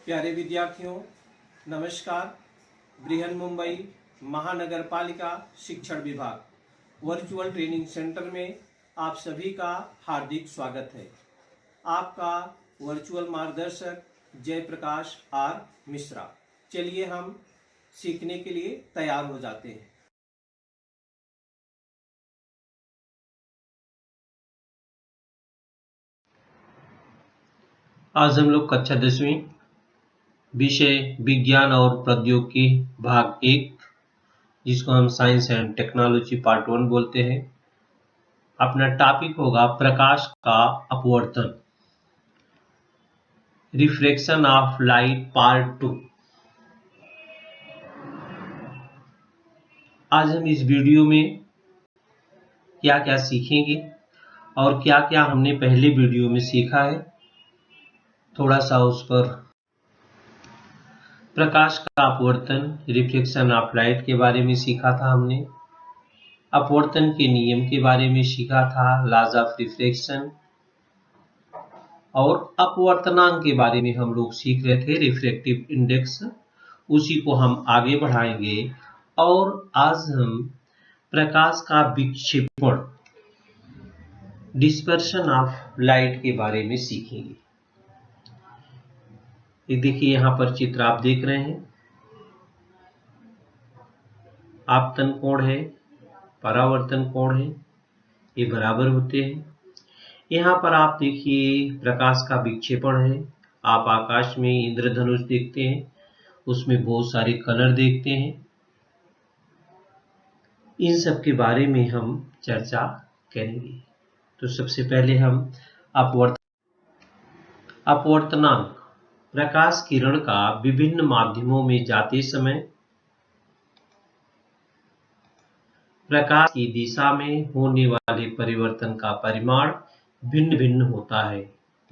प्यारे विद्यार्थियों, नमस्कार। बृहन्मुंबई महानगर पालिका शिक्षण विभाग वर्चुअल ट्रेनिंग सेंटर में आप सभी का हार्दिक स्वागत है। आपका वर्चुअल मार्गदर्शक जयप्रकाश आर मिश्रा। चलिए हम सीखने के लिए तैयार हो जाते हैं। आज हम लोग कक्षा 10वीं विषय विज्ञान और प्रौद्योगिकी भाग 1, जिसको हम साइंस एंड टेक्नोलॉजी पार्ट 1 बोलते हैं। अपना टॉपिक होगा प्रकाश का अपवर्तन, रिफ्रैक्शन ऑफ लाइट पार्ट 2। आज हम इस वीडियो में क्या क्या सीखेंगे और क्या क्या हमने पहले वीडियो में सीखा है, थोड़ा सा उस पर प्रकाश का अपवर्तन, रिफ्लेक्शन ऑफ लाइट के बारे में सीखा था हमने। अपवर्तन के नियम के बारे में सीखा था, लॉज ऑफ रिफ्लेक्शन, और अपवर्तनांक के बारे में हम लोग सीख रहे थे, रिफ्रैक्टिव इंडेक्स। उसी को हम आगे बढ़ाएंगे और आज हम प्रकाश का विक्षेपण, डिस्पर्शन ऑफ लाइट के बारे में सीखेंगे। ये देखिए, यहाँ पर चित्र आप देख रहे हैं। आपतन कोण है, परावर्तन कोण है, ये बराबर होते हैं। यहाँ पर आप देखिए प्रकाश का विक्षेपण है। आप आकाश में इंद्रधनुष देखते हैं, उसमें बहुत सारे कलर देखते हैं। इन सब के बारे में हम चर्चा करेंगे। तो सबसे पहले हम अपवर्तनांक, प्रकाश किरण का विभिन्न माध्यमों में जाते समय प्रकाश की दिशा में होने वाले परिवर्तन का परिमाण भिन्न भिन्न होता है।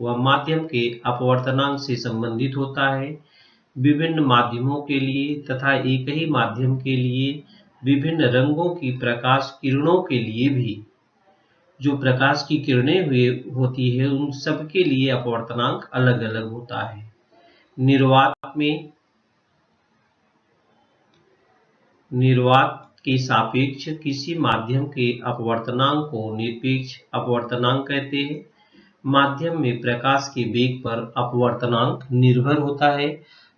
वह माध्यम के अपवर्तनांक से संबंधित होता है। विभिन्न माध्यमों के लिए तथा एक ही माध्यम के लिए विभिन्न रंगों की प्रकाश किरणों के लिए भी जो प्रकाश की किरणें होती है, उन सब के लिए अपवर्तनांक अलग अलग होता है। निर्वात के सापेक्ष किसी माध्यम के अपवर्तनांक को निरपेक्ष अपवर्तनांक कहते हैं। माध्यम में प्रकाश के वेग पर अपवर्तनांक निर्भर होता है,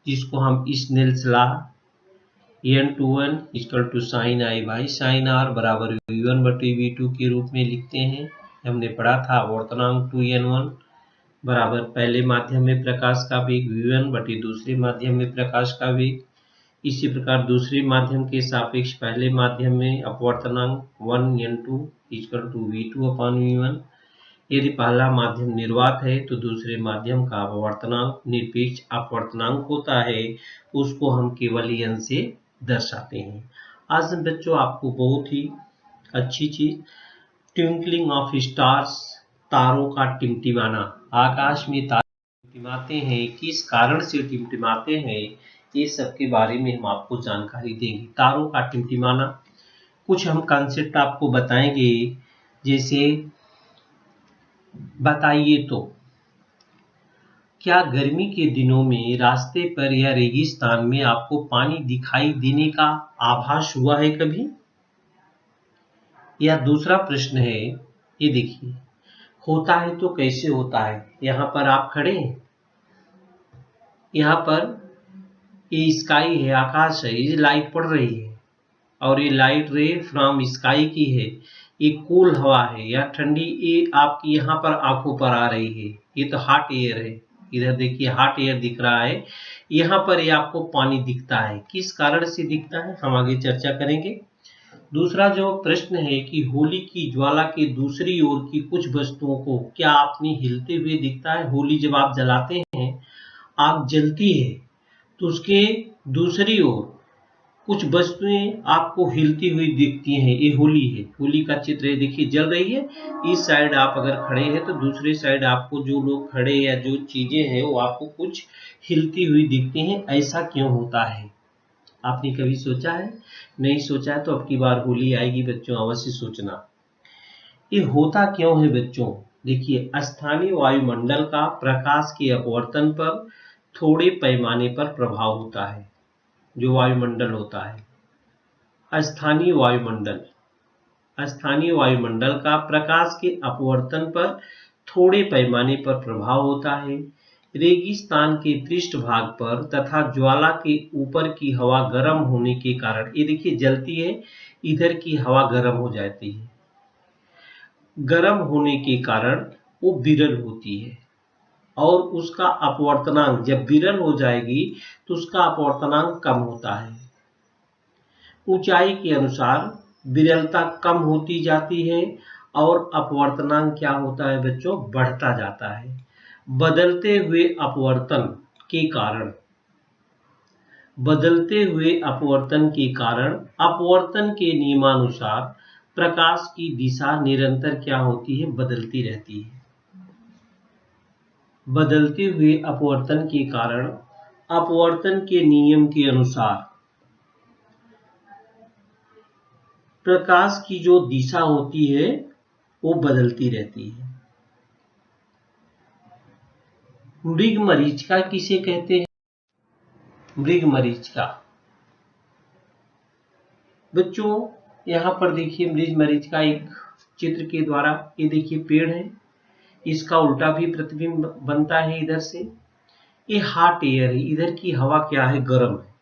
जिसको हम Snell's law n21 = sin I by sin R बराबर v1/v2 के रूप में लिखते हैं। हमने पढ़ा था अपवर्तनांक 2n1 बराबर पहले माध्यम में प्रकाश का वेग v1/ दूसरे माध्यम में प्रकाश का वेग। इसी प्रकार दूसरे माध्यम के सापेक्ष पहले माध्यम में अपवर्तनांक 1n2 = v2/v1। यदि पहला माध्यम निर्वात है तो दूसरे माध्यम का अपवर्तनांक निरपेक्ष अपवर्तनांक होता है, उसको हम केवल n से दर्शाते हैं। आज बच्चों आपको बहुत ही अच्छी चीज, ट्विंकलिंग ऑफ स्टार्स, तारों का टिमटिमाना, आकाश में तारे टिमटिमाते हैं, किस कारण से टिमटिमाते हैं, ये सब के बारे में हम आपको जानकारी देंगे। तारों का टिमटिमाना, कुछ हम कॉन्सेप्ट आपको बताएंगे। जैसे बताइए तो क्या गर्मी के दिनों में रास्ते पर या रेगिस्तान में आपको पानी दिखाई देने का आभास हुआ है कभी? या दूसरा प्रश्न है, ये देखिए, होता है तो कैसे होता है? यहाँ पर आप खड़े हैं, यहाँ पर ये स्काई है, आकाश है, ये लाइट पड़ रही है और ये लाइट रे फ्रॉम स्काई की है। ये कूल हवा है या ठंडी, ये आपकी यहाँ पर आंखों पर आ रही है। ये तो हॉट एयर है, इधर देखिए हॉट एयर दिख रहा है। यहाँ पर ये आपको पानी दिखता है, किस कारण से दिखता है हम आगे चर्चा करेंगे। दूसरा जो प्रश्न है कि होली की ज्वाला के दूसरी ओर की कुछ वस्तुओं को क्या आपने हिलते हुए दिखता है? होली जब आप जलाते हैं, आग जलती है, तो उसके दूसरी ओर कुछ वस्तुएं आपको हिलती हुई दिखती हैं। ये होली है, होली का चित्र है, देखिए जल रही है। इस साइड आप अगर खड़े हैं तो दूसरे साइड आपको जो लोग खड़े या जो चीजें हैं वो आपको कुछ हिलती हुई दिखती हैं। ऐसा क्यों होता है? आपने कभी सोचा है? नहीं सोचा है तो अब की बार होली आएगी बच्चों, अवश्य सोचना। ये होता क्यों है बच्चों? देखिए, स्थानीय वायुमंडल का प्रकाश के अपवर्तन पर थोड़े पैमाने पर प्रभाव होता है। जो वायुमंडल होता है, स्थानीय वायुमंडल, स्थानीय वायुमंडल का प्रकाश के अपवर्तन पर थोड़े पैमाने पर प्रभाव होता है। रेगिस्तान के पृष्ठभाग पर तथा ज्वाला के ऊपर की हवा गर्म होने के कारण, ये देखिए जलती है, इधर की हवा गर्म हो जाती है, गर्म होने के कारण वो विरल होती है और उसका अपवर्तनांक जब विरल हो जाएगी तो उसका अपवर्तनांक कम होता है। ऊंचाई के अनुसार विरलता कम होती जाती है और अपवर्तनांक क्या होता है बच्चों, बढ़ता जाता है। बदलते हुए अपवर्तन के कारण, बदलते हुए अपवर्तन के कारण अपवर्तन के नियमानुसार प्रकाश की दिशा निरंतर क्या होती है, बदलती रहती है। बदलते हुए अपवर्तन के कारण अपवर्तन के नियम के अनुसार प्रकाश की जो दिशा होती है वो बदलती रहती है। मृगमरीचिका किसे कहते हैं? मृगमरीचिका बच्चों यहाँ पर देखिए मृगमरीचिका एक चित्र के द्वारा, ये देखिए पेड़ है, इसका उल्टा भी प्रतिबिंब बनता है इधर से। ये हॉट एयर है, इधर की हवा क्या है, गर्म है।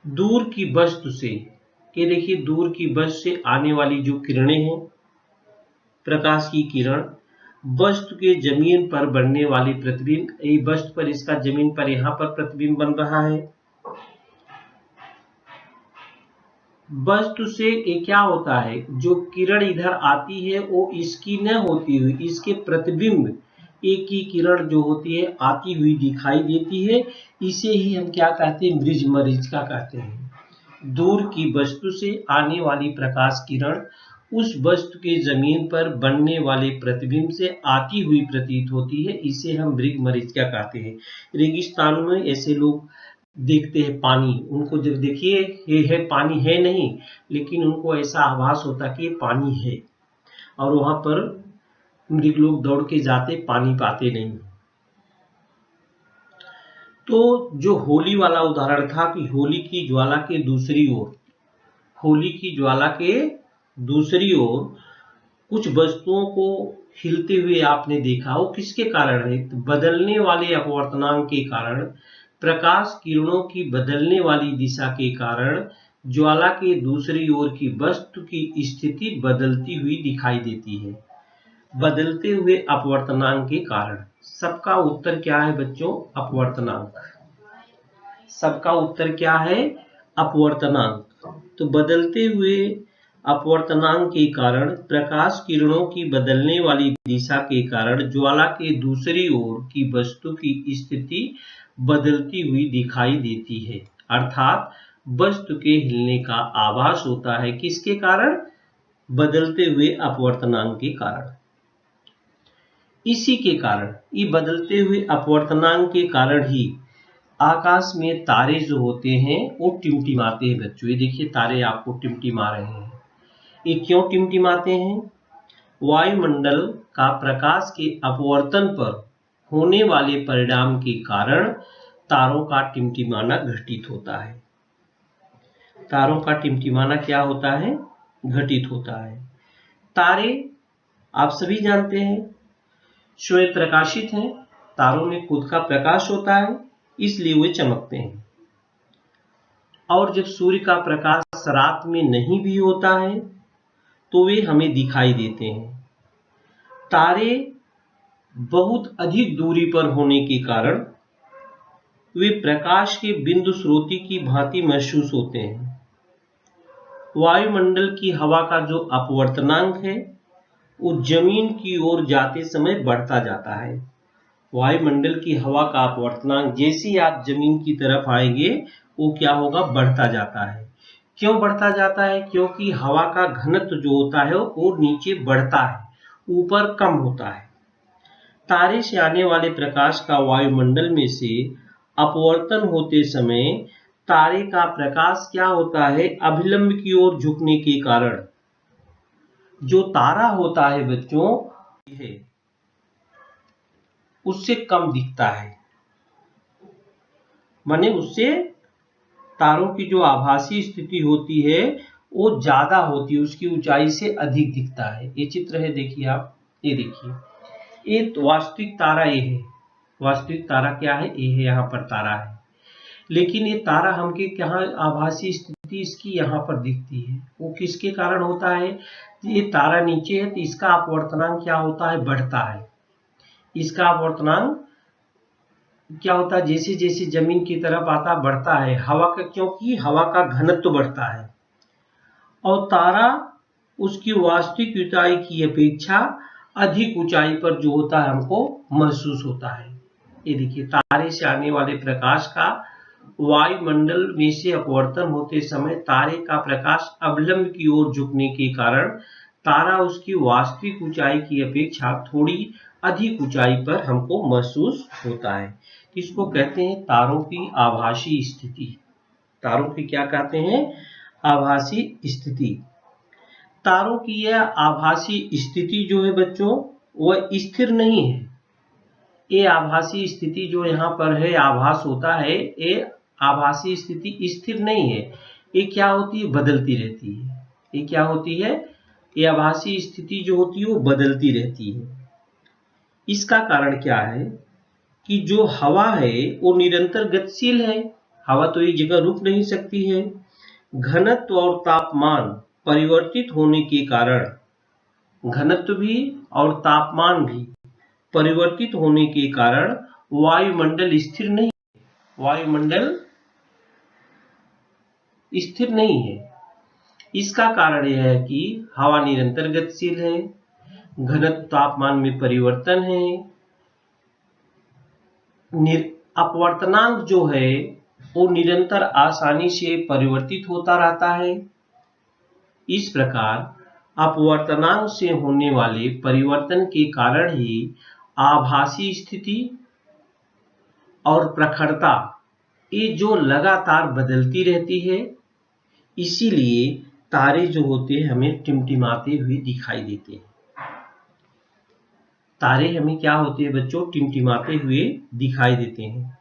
दूर की वस्तु से, ये देखिए दूर की वस्तु से आने वाली जो किरणें हैं, प्रकाश की किरण, वस्तु के जमीन पर बनने वाली प्रतिबिंब, ये वस्तु पर इसका जमीन पर यहाँ पर प्रतिबिंब बन रहा है। वस्तु से ये क्या होता है, जो किरण इधर आती है वो इसकी न होती हुई इसके प्रतिबिंब, एक ही किरण जो होती है आती हुई दिखाई देती है। इसे ही हम क्या कहते हैं, मृगमरीचिका कहते हैं। दूर की वस्तु से आने वाली प्रकाश किरण उस वस्तु के जमीन पर बनने वाले प्रतिबिंब से आती हुई प्रतीत होती है, इसे हम मृगमरीचिका कहते हैं। रेगिस्तान में ऐसे लोग देखते हैं पानी, उनको जब देखिए ये है पानी है नहीं, लेकिन उनको ऐसा आभास होता कि ये पानी है, और वहां पर मृग लोग दौड़ के जाते, पानी पाते नहीं। तो जो होली वाला उदाहरण था कि होली की ज्वाला के दूसरी ओर, होली की ज्वाला के दूसरी ओर कुछ वस्तुओं को हिलते हुए आपने देखा, वो किसके कारण है, तो बदलने वाले अपवर्तनांक के कारण, प्रकाश किरणों की बदलने वाली दिशा के कारण ज्वाला के दूसरी ओर की वस्तु की स्थिति बदलती हुई दिखाई देती है, बदलते हुए अपवर्तनांक के कारण। सबका उत्तर क्या है बच्चों, अपवर्तनांक। सबका उत्तर क्या है, अपवर्तनांक। तो बदलते हुए अपवर्तनांक के कारण, प्रकाश किरणों की बदलने वाली दिशा के कारण ज्वाला के दूसरी ओर की वस्तु की स्थिति बदलती हुई दिखाई देती है, अर्थात वस्तु के हिलने का आभास होता है, किसके कारण, बदलते हुए अपवर्तनांक के कारण। इसी के कारण, ये बदलते हुए अपवर्तनांक के कारण ही आकाश में तारे जो होते हैं वो टिमटिमाते हैं बच्चों। ये देखिए तारे आपको टिमटिमा रहे हैं, ये क्यों टिमटिमाते हैं, वायुमंडल का प्रकाश के अपवर्तन पर होने वाले परिणाम के कारण तारों का टिमटिमाना घटित होता है। तारों का टिमटिमाना क्या होता है, घटित होता है। तारे आप सभी जानते हैं स्वयं प्रकाशित हैं, तारों में खुद का प्रकाश होता है, इसलिए वे चमकते हैं। और जब सूर्य का प्रकाश रात में नहीं भी होता है तो वे हमें दिखाई देते हैं। तारे बहुत अधिक दूरी पर होने के कारण वे प्रकाश के बिंदु स्रोती की भांति महसूस होते हैं। वायुमंडल की हवा का जो अपवर्तनांक है वो जमीन की ओर जाते समय बढ़ता जाता है। वायुमंडल की हवा का अपवर्तनांक जैसे ही आप जमीन की तरफ आएंगे वो क्या होगा, बढ़ता जाता है। क्यों बढ़ता जाता है, क्योंकि हवा का घनत्व जो होता है वो नीचे बढ़ता है, ऊपर कम होता है। तारे से आने वाले प्रकाश का वायुमंडल में से अपवर्तन होते समय तारे का प्रकाश क्या होता है, अभिलंब की ओर झुकने के कारण जो तारा होता है बच्चों है उससे कम दिखता है। माने उससे तारों की जो आभासी स्थिति होती है वो ज्यादा होती है, उसकी ऊंचाई से अधिक दिखता है। ये चित्र है, देखिए आप, ये देखिए, ये तो वास्तविक तारा ये है। वास्तविक तारा क्या है? ये है, यहाँ पर तारा है। लेकिन ये तारा हमके यहाँ आभासी स्थिति इसकी यहाँ पर दिखती है, वो किसके कारण होता है? ये तारा नीचे है तो इसका अपवर्तनांक क्या होता है? बढ़ता है। इसका अपवर्तनांक क्या होता है? जैसे जैसे जमीन की तरफ आता बढ़ता है हवा का, क्योंकि हवा का घनत्व बढ़ता है और तारा उसकी वास्तविक ऊंचाई की अपेक्षा अधिक ऊंचाई पर जो होता है हमको महसूस होता है। ये देखिए, तारे से आने वाले प्रकाश का वायुमंडल में से अपवर्तन होते समय तारे का प्रकाश अवलंब की ओर झुकने के कारण तारा उसकी वास्तविक ऊंचाई की अपेक्षा थोड़ी अधिक ऊंचाई पर हमको महसूस होता है। इसको कहते हैं तारों की आभासी स्थिति। तारों की क्या कहते हैं? आभासी स्थिति। तारों की यह आभासी स्थिति जो है बच्चों, वह स्थिर नहीं है। ये आभासी स्थिति जो यहाँ पर है, आभास होता है, ये आभासी स्थिति स्थिर नहीं है। ये क्या होती है? बदलती रहती है। ये क्या होती है? ये आभासी स्थिति जो होती है वो बदलती रहती है। इसका कारण क्या है कि जो हवा है वो निरंतर गतिशील है। हवा तो एक जगह रुक नहीं सकती है। घनत्व और तापमान परिवर्तित होने के कारण, घनत्व भी और तापमान भी परिवर्तित होने के कारण वायुमंडल स्थिर नहीं है। वायुमंडल स्थिर नहीं है। इसका कारण यह है कि हवा निरंतर गतिशील है, घनत्व तापमान में परिवर्तन है, अपवर्तनांक जो है वो निरंतर आसानी से परिवर्तित होता रहता है। इस प्रकार अपवर्तनांक से होने वाले परिवर्तन के कारण ही आभासी स्थिति और प्रखरता ये जो लगातार बदलती रहती है। इसीलिए तारे जो होते हैं हमें टिमटिमाते हुए दिखाई देते हैं। तारे हमें क्या होते हैं बच्चों? टिमटिमाते हुए दिखाई देते हैं।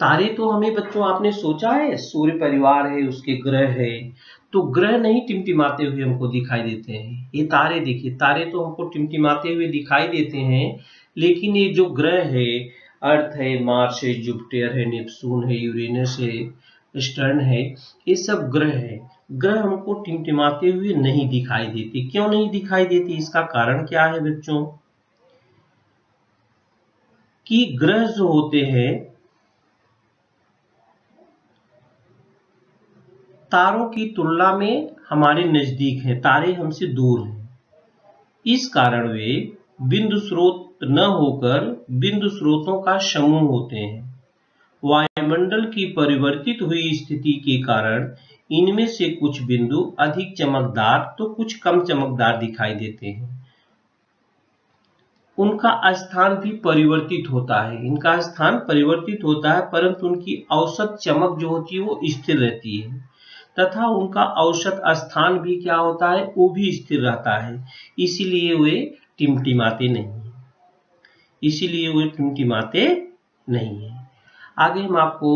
तारे तो हमें बच्चों, आपने सोचा है सूर्य परिवार है, उसके ग्रह है, तो ग्रह नहीं टिमटिमाते हुए हमको दिखाई देते हैं। ये तारे देखिए, तारे तो हमको टिमटिमाते हुए दिखाई देते हैं, लेकिन ये जो ग्रह है, अर्थ है, मार्स है, जुपिटर है, नेपच्यून है, यूरेनस है, सैटर्न है, ये सब ग्रह है। ग्रह हमको टिमटिमाते हुए नहीं दिखाई देते। क्यों नहीं दिखाई देती? इसका कारण क्या है बच्चों? कि ग्रह जो होते हैं तारों की तुलना में हमारे नजदीक हैं, तारे हमसे दूर हैं। इस कारण वे बिंदु स्रोत न होकर बिंदु स्रोतों का समूह होते हैं। वायुमंडल की परिवर्तित हुई स्थिति के कारण इनमें से कुछ बिंदु अधिक चमकदार तो कुछ कम चमकदार दिखाई देते हैं। उनका स्थान भी परिवर्तित होता है। इनका स्थान परिवर्तित होता है, परंतु उनकी औसत चमक जो होती है वो स्थिर रहती है, तथा उनका औसत स्थान भी क्या होता है? वो भी स्थिर रहता है। इसीलिए वे टिमटिमाते नहीं है। इसीलिए वे टिमटिमाते नहीं है। आगे हम आपको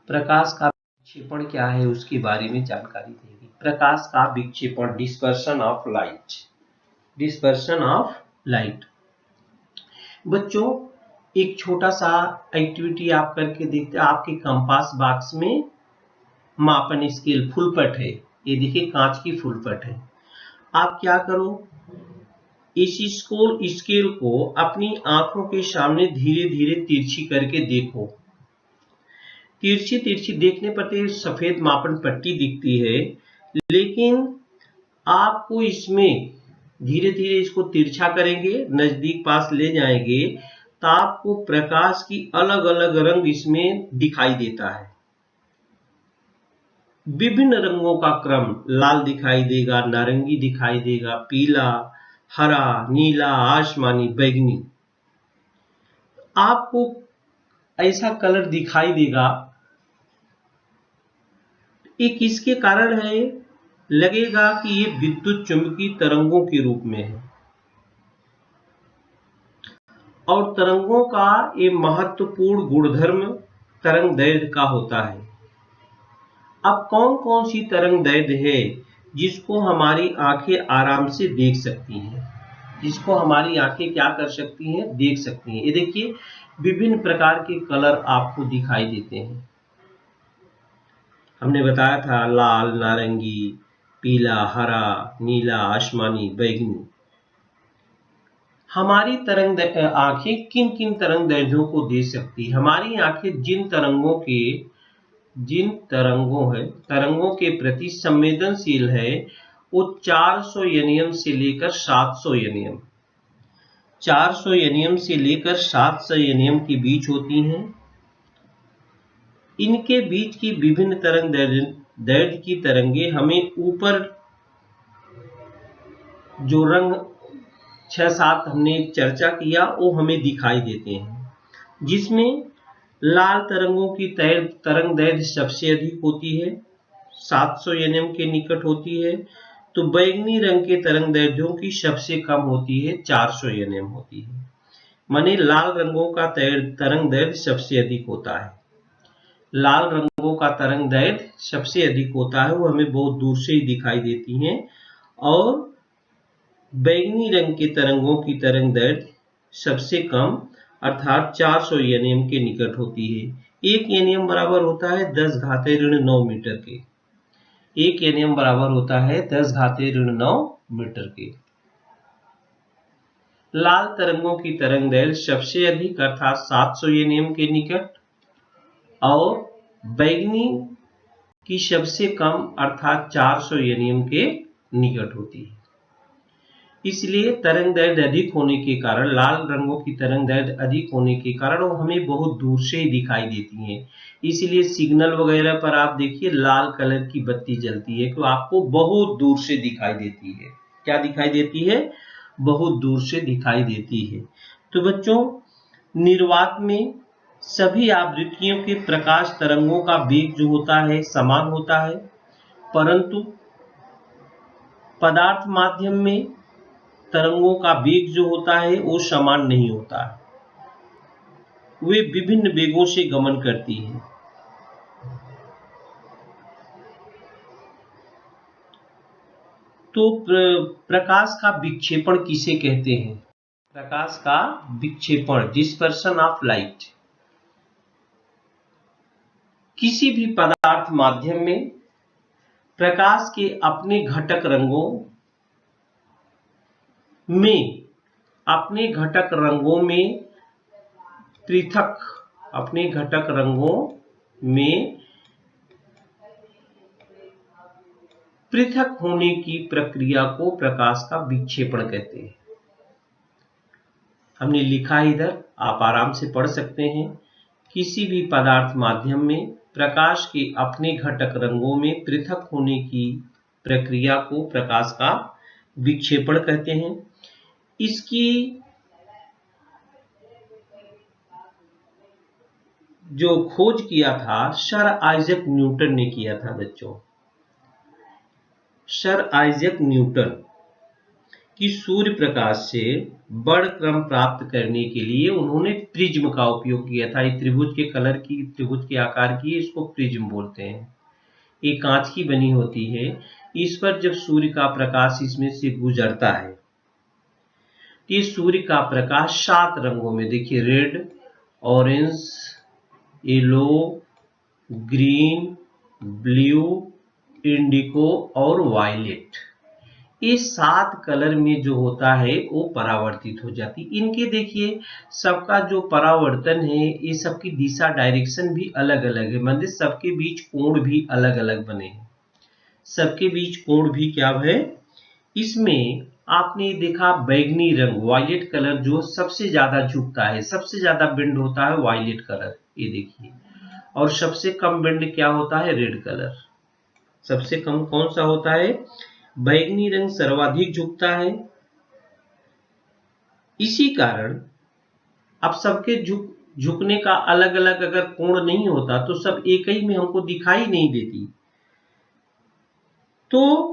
प्रकाश का विक्षेपण क्या है उसके बारे में जानकारी देंगे। प्रकाश का विक्षेपण, dispersion of light. Dispersion of light बच्चों, एक छोटा सा एक्टिविटी आप करके देखते हैं। आपके कंपास बॉक्स में मापन स्केल फुलपट है, ये देखिए कांच की फुलपट है। आप क्या करो, इस स्केल को अपनी आंखों के सामने धीरे धीरे तिरछी करके देखो। तिरछी तिरछी देखने पर तो सफेद मापन पट्टी दिखती है, लेकिन आपको इसमें धीरे धीरे इसको तिरछा करेंगे, नजदीक पास ले जाएंगे, तो आपको प्रकाश की अलग अलग रंग इसमें दिखाई देता है। विभिन्न रंगों का क्रम, लाल दिखाई देगा, नारंगी दिखाई देगा, पीला, हरा, नीला, आसमानी, बैंगनी, आपको ऐसा कलर दिखाई देगा। ये किसके कारण है? लगेगा कि ये विद्युत चुंबकीय तरंगों के रूप में है, और तरंगों का ये महत्वपूर्ण गुणधर्म तरंगदैर्घ्य का होता है। अब कौन कौन सी तरंगदैर्घ्य है जिसको हमारी आंखें आराम से देख सकती हैं, जिसको हमारी आंखें क्या कर सकती हैं, देख सकती हैं। ये देखिए विभिन्न प्रकार के कलर आपको दिखाई देते हैं। हमने बताया था लाल, नारंगी, पीला, हरा, नीला, आसमानी, बैंगनी। हमारी आंखें किन किन तरंगदैर्घ्यों को देख सकती है? हमारी आंखें जिन तरंगों के प्रति संवेदनशील है वो 400 nm से लेकर 700 nm 400 nm से लेकर 700 nm के बीच होती हैं। इनके बीच की विभिन्न तरंगदैर्घ्य की तरंगे हमें ऊपर जो रंग 6-7 हमने चर्चा किया वो हमें दिखाई देते हैं, जिसमें लाल तरंगों की तरंगदैर्घ्य सबसे अधिक होती है, 700 nm के निकट होती है। तो बैंगनी रंग के तरंगदैर्घ्यों की सबसे कम होती है, 400 nm होती है। माने लाल रंगों का तरंगदैर्घ्य सबसे अधिक होता है। लाल रंगों का तरंगदैर्घ्य सबसे अधिक होता है, वो हमें बहुत दूर से ही दिखाई देती हैं। और बैंगनी रंग के तरंगों की तरंगदैर्घ्य सबसे कम अर्थात 400 nm के निकट होती है। 1 nm बराबर होता है 10⁻9 मीटर के। 1 nm बराबर होता है 10⁻9 मीटर के। लाल तरंगों की तरंगदैर्घ्य सबसे अधिक अर्थात 700 nm के निकट और बैंगनी की सबसे कम अर्थात 400 nm के निकट होती है। इसलिए तरंगदैर्घ्य अधिक होने के कारण, लाल रंगों की तरंगदैर्घ्य अधिक होने के कारण वो हमें बहुत दूर से ही दिखाई देती हैं। इसलिए सिग्नल वगैरह पर आप देखिए लाल कलर की बत्ती जलती है तो आपको बहुत दूर से दिखाई देती है। क्या दिखाई देती है? बहुत दूर से दिखाई देती है। तो बच्चों, निर्वात में सभी आवृत्तियों के प्रकाश तरंगों का वेग जो होता है समान होता है, परंतु पदार्थ माध्यम में तरंगों का वेग जो होता है वो समान नहीं होता है। वे विभिन्न वेगों से गमन करती हैं। तो प्रकाश का विक्षेपण किसे कहते हैं? प्रकाश का विक्षेपण, डिस्पर्शन ऑफ लाइट, किसी भी पदार्थ माध्यम में प्रकाश के अपने घटक रंगों में पृथक होने की प्रक्रिया को प्रकाश का विक्षेपण कहते हैं। हमने लिखा इधर, आप आराम से पढ़ सकते हैं। किसी भी पदार्थ माध्यम में प्रकाश के अपने घटक रंगों में पृथक होने की प्रक्रिया को प्रकाश का विक्षेपण कहते हैं। इसकी जो खोज किया था सर आइजैक न्यूटन ने किया था बच्चों। सर आइजैक न्यूटन की सूर्य प्रकाश से बड़ क्रम प्राप्त करने के लिए उन्होंने प्रिज्म का उपयोग किया था। ये त्रिभुज के आकार की, इसको प्रिज्म बोलते हैं। ये कांच की बनी होती है। इस पर जब सूर्य का प्रकाश इसमें से गुजरता है, ये सूर्य का प्रकाश 7 रंगों में, देखिए red, orange, yellow, green, blue, indigo और वायलेट, ये 7 कलर में जो होता है वो परावर्तित हो जाती। इनके देखिए सबका जो परावर्तन है, ये सबकी दिशा डायरेक्शन भी अलग अलग है, मतलब सबके बीच कोण भी अलग अलग बने हैं। सबके बीच कोण भी क्या है? इसमें आपने देखा बैंगनी रंग, वायलेट कलर जो सबसे ज्यादा झुकता है, सबसे ज्यादा बेंड होता है वायलेट कलर, ये देखिए। और सबसे कम बेंड क्या होता है? Red colour. सबसे कम कौन सा होता है? बैंगनी रंग सर्वाधिक झुकता है। इसी कारण अब सबके झुकने का अलग अलग अगर कोण नहीं होता तो सब एक ही में हमको दिखाई नहीं देती। तो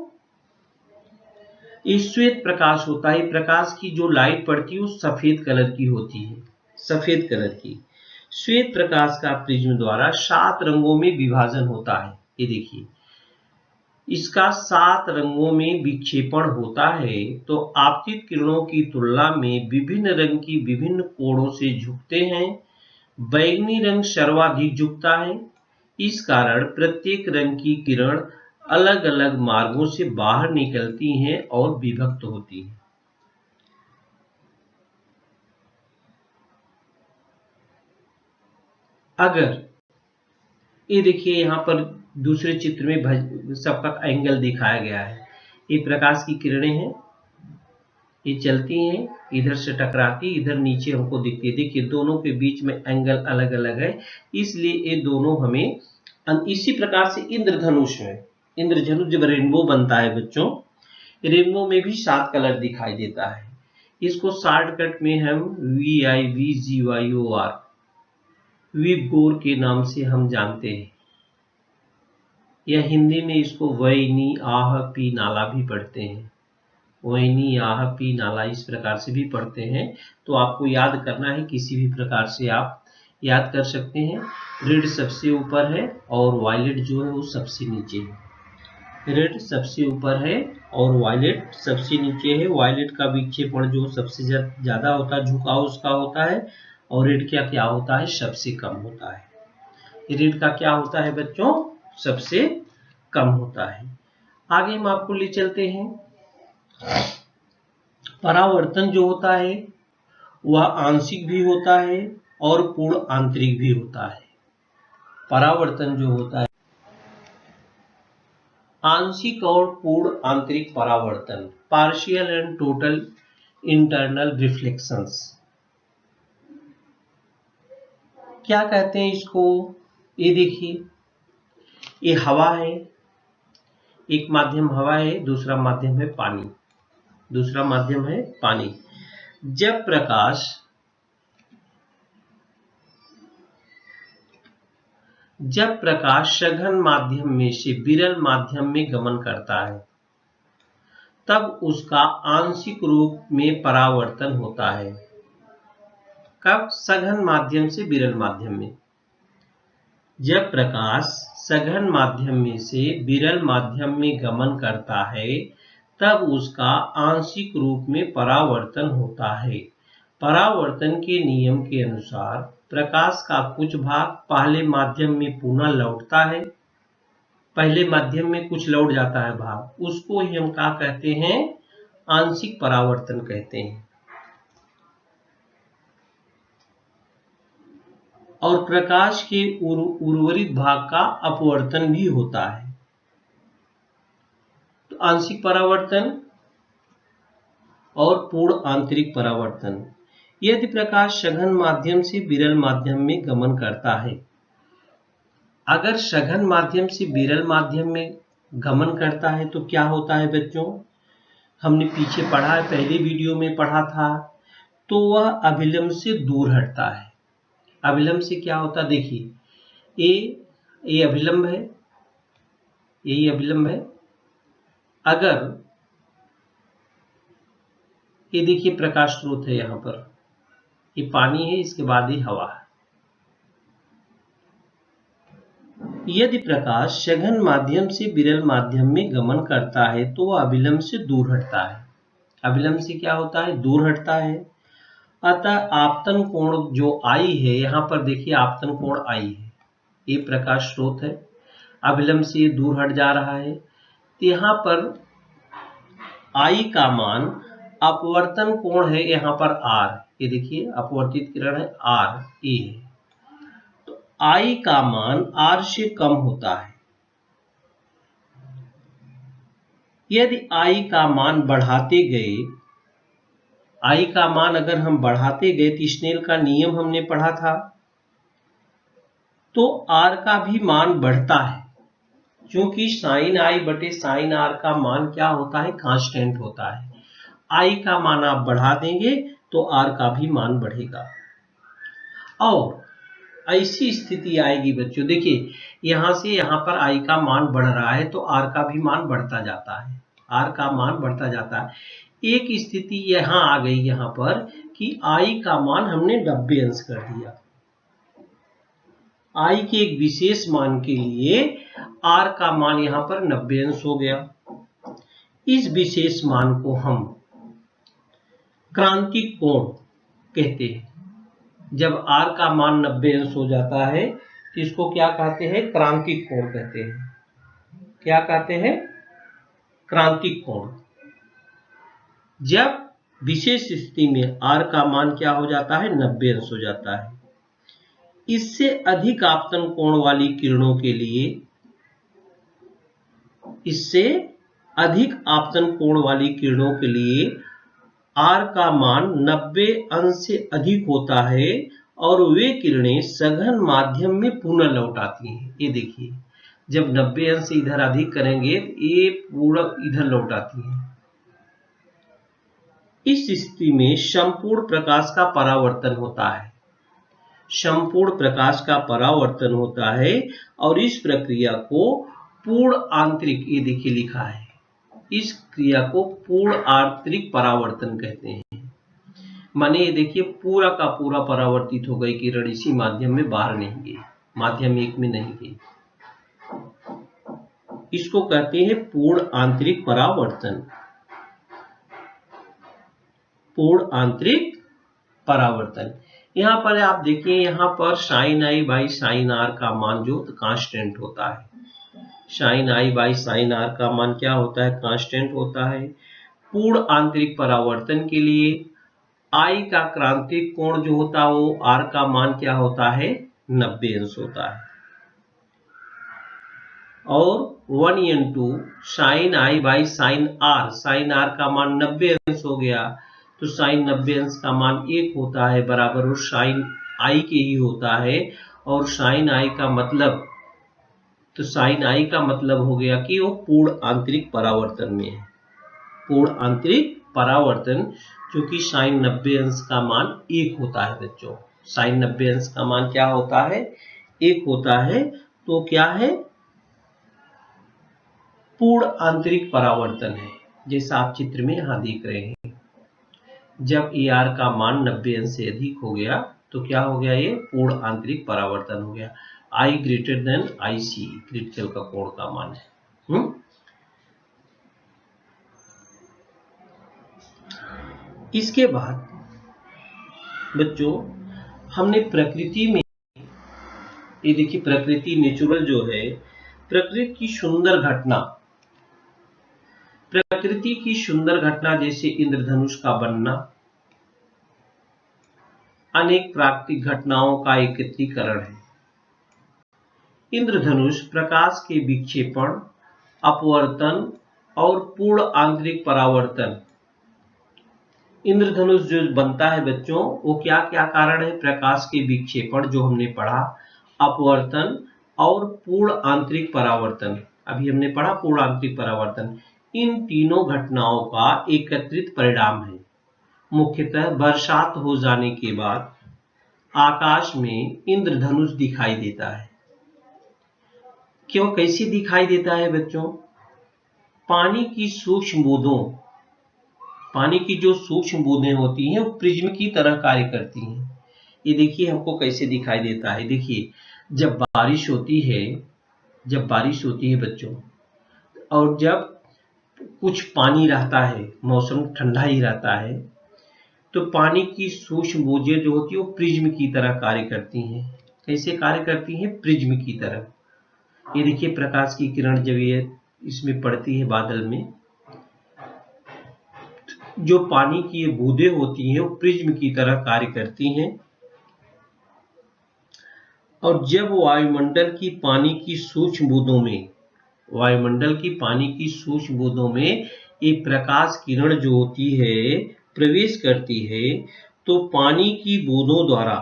श्वेत प्रकाश होता है। प्रकाश की जो लाइट पड़ती है वो सफेद कलर की होती है, सफेद कलर की। श्वेत प्रकाश का प्रिज्म द्वारा 7 रंगों में विभाजन होता है। ये देखिए, इसका 7 रंगों में विक्षेपण होता है, तो आपतित किरणों की तुलना में विभिन्न रंग की विभिन्न कोणों से झुकते हैं। बैंगनी रंग सर्वाधिक झुकता है। इस कारण प्रत्येक रंग की किरण अलग अलग मार्गों से बाहर निकलती हैं और विभक्त होती हैं। अगर ये देखिए, यहाँ पर दूसरे चित्र में सबका एंगल दिखाया गया है। ये प्रकाश की किरणें हैं, ये चलती हैं, इधर से टकराती, इधर नीचे हमको दिखती है। देखिए, दोनों के बीच में एंगल अलग अलग है, इसलिए ये दोनों हमें इसी प्रकार से इंद्रधनुष जब रेनबो बनता है बच्चों, रेनबो में भी 7 कलर दिखाई देता है। इसको शॉर्टकट में हम VIVGYOR विबगोर के नाम से हम जानते हैं, या हिंदी में इसको वैनी आह पी नाला भी पढ़ते हैं। वैनी आह पी नाला इस प्रकार से भी पढ़ते हैं। तो आपको याद करना है, किसी भी प्रकार से आप याद कर सकते हैं। रेड सबसे ऊपर है और वायलेट जो है वो सबसे नीचे है। रेड सबसे ऊपर है और वायलेट सबसे नीचे है। वायलेट का विक्षेपण जो सबसे ज्यादा होता है, झुकाव उसका होता है, और रेड का क्या होता है, सबसे कम होता है। रेड का क्या होता है बच्चों, सबसे कम होता है। आगे हम आपको ले चलते हैं। परावर्तन जो होता है वह आंशिक भी होता है और पूर्ण आंतरिक भी होता है। परावर्तन जो होता है, आंशिक और पूर्ण आंतरिक परावर्तन, partial and total internal reflections, क्या कहते हैं इसको। ये देखिए, ये हवा है, एक माध्यम हवा है, दूसरा माध्यम है पानी। जब प्रकाश सघन माध्यम में से विरल माध्यम में गमन करता है, तब उसका आंशिक रूप में परावर्तन होता है। कब? सघन माध्यम से विरल माध्यम में। जब प्रकाश सघन माध्यम में से विरल माध्यम में गमन करता है, तब उसका आंशिक रूप में परावर्तन होता है। परावर्तन के नियम के अनुसार प्रकाश का कुछ भाग पहले माध्यम में पुनः लौटता है। पहले माध्यम में कुछ लौट जाता है भाग, उसको ही हम क्या कहते हैं, आंशिक परावर्तन कहते हैं। और प्रकाश के उर्वरित भाग का अपवर्तन भी होता है। तो आंशिक परावर्तन और पूर्ण आंतरिक परावर्तन। यदि प्रकाश सघन माध्यम से विरल माध्यम में गमन करता है, अगर सघन माध्यम से विरल माध्यम में गमन करता है तो क्या होता है बच्चों, हमने पीछे पढ़ा है, पहले वीडियो में पढ़ा था, तो वह अभिलंब से दूर हटता है। अभिलंब से क्या होता, देखिए ये अभिलंब है, यही अभिलंब है। अगर ये देखिए प्रकाश स्रोत है, यहां पर ये पानी है, इसके बाद ये हवा है। यदि प्रकाश सघन माध्यम से विरल माध्यम में गमन करता है तो वह अभिलंब से दूर हटता है। अभिलंब से क्या होता है, दूर हटता है। अतः आपतन कोण जो आई है, यहां पर देखिए आपतन कोण आई है, ये प्रकाश स्रोत है, अभिलंब से दूर हट जा रहा है। तो यहां पर आई का मान अपवर्तन कोण है, यहां पर आर, ये देखिए अपवर्तित किरण है आर, ए है, तो आई का मान आर से कम होता है। यदि आई का मान बढ़ाते गए, आई का मान अगर हम बढ़ाते गए, तो स्नेल का नियम हमने पढ़ा था, तो आर का भी मान बढ़ता है, क्योंकि साइन आई बटे साइन आर का मान क्या होता है, कांस्टेंट होता है। आई का मान आप बढ़ा देंगे तो आर का भी मान बढ़ेगा। और ऐसी स्थिति आएगी बच्चों, देखिए यहां से यहां पर आई का मान बढ़ रहा है तो आर का भी मान बढ़ता जाता है, आर का मान बढ़ता जाता है। एक स्थिति यहां आ गई, यहां पर कि आई का मान हमने 90 अंश कर दिया, I के एक विशेष मान के लिए R का मान यहां पर 90 अंश हो गया। इस विशेष मान को हम क्रांतिक कोण कहते हैं। जब R का मान 90 अंश हो जाता है तो इसको क्या कहते हैं? क्रांतिक कोण कहते हैं। क्या कहते हैं? क्रांतिक कोण। जब विशेष स्थिति में R का मान क्या हो जाता है? 90 अंश हो जाता है। इससे अधिक आपतन कोण वाली किरणों के लिए R का मान 90 अंश से अधिक होता है और वे किरणें सघन माध्यम में पुनः लौट आती हैं। ये देखिए, जब 90 अंश से इधर अधिक करेंगे तो ये पूरा इधर लौट आती है। इस स्थिति में संपूर्ण प्रकाश का परावर्तन होता है। संपूर्ण प्रकाश का परावर्तन होता है और इस प्रक्रिया को पूर्ण आंतरिक, ये देखिए लिखा है, इस क्रिया को पूर्ण आंतरिक परावर्तन कहते हैं। माने ये देखिए पूरा का पूरा परावर्तित हो गई किरण इसी माध्यम में बाहर नहीं गई, माध्यम एक में नहीं गई। इसको कहते हैं पूर्ण आंतरिक परावर्तन। पूर्ण आंतरिक परावर्तन। यहां पर आप देखिए, यहां पर sin I by sin R का मान जो कांस्टेंट होता है। sin I by sin R का मान क्या होता है? कांस्टेंट होता है। पूर्ण आंतरिक परावर्तन के लिए I का क्रांतिक कोण जो होता है वो R का मान क्या होता है? 90 अंश होता है। और 1 sin I by sin R का मान 90 अंश हो गया तो sin 90 अंश का मान 1 होता है, बराबर वो sin I के ही होता है। और sin I का मतलब, तो sin I का मतलब हो गया कि वो पूर्ण आंतरिक परावर्तन में है। पूर्ण आंतरिक परावर्तन, क्योंकि sin 90 अंश का मान 1 होता है बच्चों। sin 90 अंश का मान क्या होता है? 1 होता है। तो क्या है? पूर्ण आंतरिक परावर्तन है, जैसा आप चित्र में यहां देख रहे हैं। जब ER का मान 90 अंश से अधिक हो गया तो क्या हो गया? ये पूर्ण आंतरिक परावर्तन हो गया। I greater than IC critical का कोण का मान है। इसके बाद बच्चों हमने प्रकृति में, ये देखिए प्रकृति नेचुरल जो है, प्रकृति की सुंदर घटना जैसे इंद्रधनुष का बनना, अनेक प्राकृतिक घटनाओं का एकत्रीकरण है। इंद्रधनुष प्रकाश के विक्षेपण, अपवर्तन और पूर्ण आंतरिक परावर्तन। इंद्रधनुष जो बनता है बच्चों, वो क्या क्या कारण है? प्रकाश के विक्षेपण जो हमने पढ़ा, अपवर्तन और पूर्ण आंतरिक परावर्तन। अभी हमने पढ़ा पूर्ण आंतरिक परावर्तन। इन तीनों घटनाओं का एकत्रित परिणाम है। मुख्यतः बरसात हो जाने के बाद आकाश में इंद्रधनुष दिखाई देता है। क्यों, कैसे दिखाई देता है बच्चों? पानी की जो सूक्ष्म बूंदें होती हैं वो प्रिज्म की तरह कार्य करती हैं। ये देखिए हमको कैसे दिखाई देता है। देखिए जब बारिश होती है बच्चों, और जब कुछ पानी रहता है, मौसम ठंडा ही रहता है, तो पानी की सूक्ष्म बूंदें जो होती है वो प्रिज्म की तरह कार्य करती हैं। कैसे कार्य करती हैं? प्रिज्म की तरह। ये देखिए प्रकाश की किरण जब ये इसमें पड़ती है बादल में, जो पानी की ये बूंदें होती हैं वो प्रिज्म की तरह कार्य करती हैं। और जब वायुमंडल की पानी की सूक्ष्म बूंदों में ये प्रकाश किरण जो होती है प्रवेश करती है, तो पानी की बूंदों द्वारा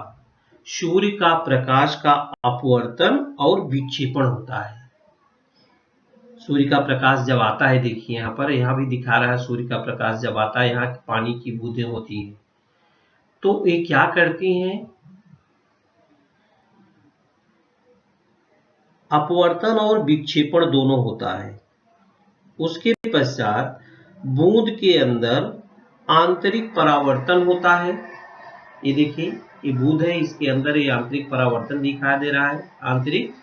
सूर्य का प्रकाश का अपवर्तन और विक्षेपण होता है। सूर्य का प्रकाश जब आता है, देखिए यहाँ भी दिखा रहा है, सूर्य का प्रकाश जब आता है, यहाँ पानी की बूंदें होती हैं, तो ये क्या करती हैं? अपवर्तन और विक्षेपण दोनों होता है। उसके पश्चात बूंद के अंदर आंतरिक परावर्तन होता है ये देखिए, ये बूंद है, इसके अंदर ये आंतरिक परावर्तन दिखाई दे रहा है। आंतरिक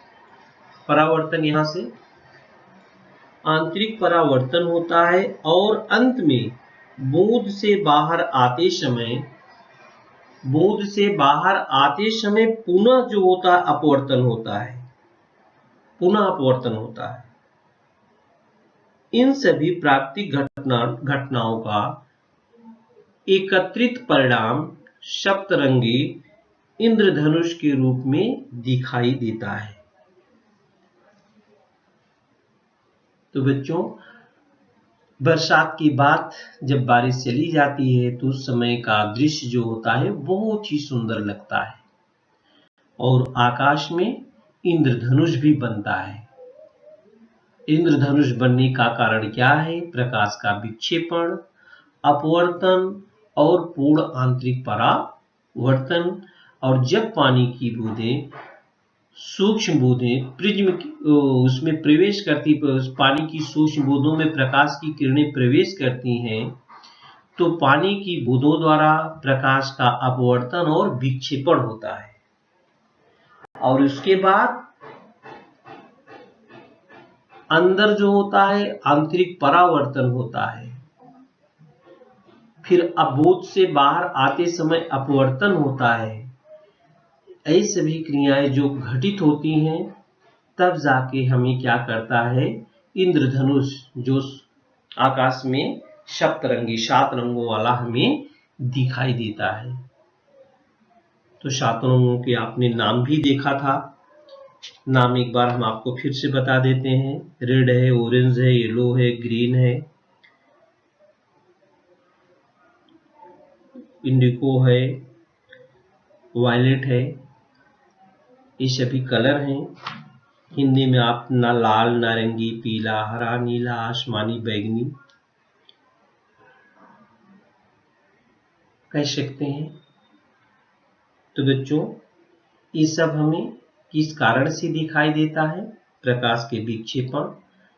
परावर्तन, यहाँ से आंतरिक परावर्तन होता है और अंत में बूंद से बाहर आते समय पुनः जो होता है अपवर्तन होता है, पुनः अपवर्तन होता है। इन सभी प्राकृतिक घटनाओं का एकत्रित परिणाम सप्तरंगी इंद्रधनुष के रूप में दिखाई देता है। तो बच्चों, बरसात की बात जब बारिश चली जाती है तो उस समय का दृश्य जो होता है बहुत ही सुंदर लगता है और आकाश में इंद्रधनुष भी बनता है। इंद्रधनुष बनने का कारण क्या है? प्रकाश का विक्षेपण, अपवर्तन और पूर्ण आंतरिक परावर्तन। और जब पानी की बूंदें, सूक्ष्म बूंदें प्रिज्म उसमें प्रवेश करती, पानी की सूक्ष्म बूंदों में प्रकाश की किरणें प्रवेश करती हैं, तो पानी की बूंदों द्वारा प्रकाश का अपवर्तन और विक्षेपण होता है। और उसके बाद अंदर जो होता है आंतरिक परावर्तन होता है। फिर बूंद से बाहर आते समय अपवर्तन होता है। ऐसी सभी क्रियाएं जो घटित होती हैं, तब जाके हमें क्या करता है, इंद्रधनुष जो आकाश में सप्तरंगी 7 रंगों वाला हमें दिखाई देता है। तो 7 रंगों के आपने नाम भी देखा था। नाम एक बार हम आपको फिर से बता देते हैं। रेड है, ऑरेंज है, येलो है, ग्रीन है, इंडिगो है, वायलेट है। ये सभी कलर हैं। हिंदी में आप लाल, नारंगी, पीला, हरा, नीला, आसमानी, बैगनी कह सकते हैं। तो बच्चों, ये सब हमें किस कारण से दिखाई देता है? प्रकाश के विक्षेपण,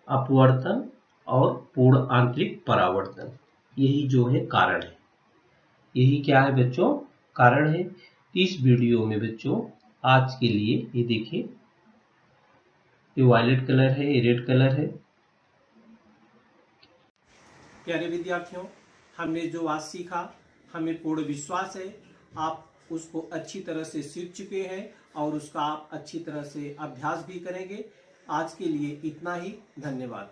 अपवर्तन और पूर्ण आंतरिक परावर्तन। यही जो है कारण है। यही क्या है बच्चों? कारण है। इस वीडियो में बच्चों आज के लिए ये देखिए, ये वायलेट कलर है, ये रेड कलर है। प्यारे विद्यार्थियों, हमने जो आज सीखा, हमें पूर्ण विश्वास है आप उसको अच्छी तरह से सीख चुके हैं और उसका आप अच्छी तरह से अभ्यास भी करेंगे। आज के लिए इतना ही। धन्यवाद।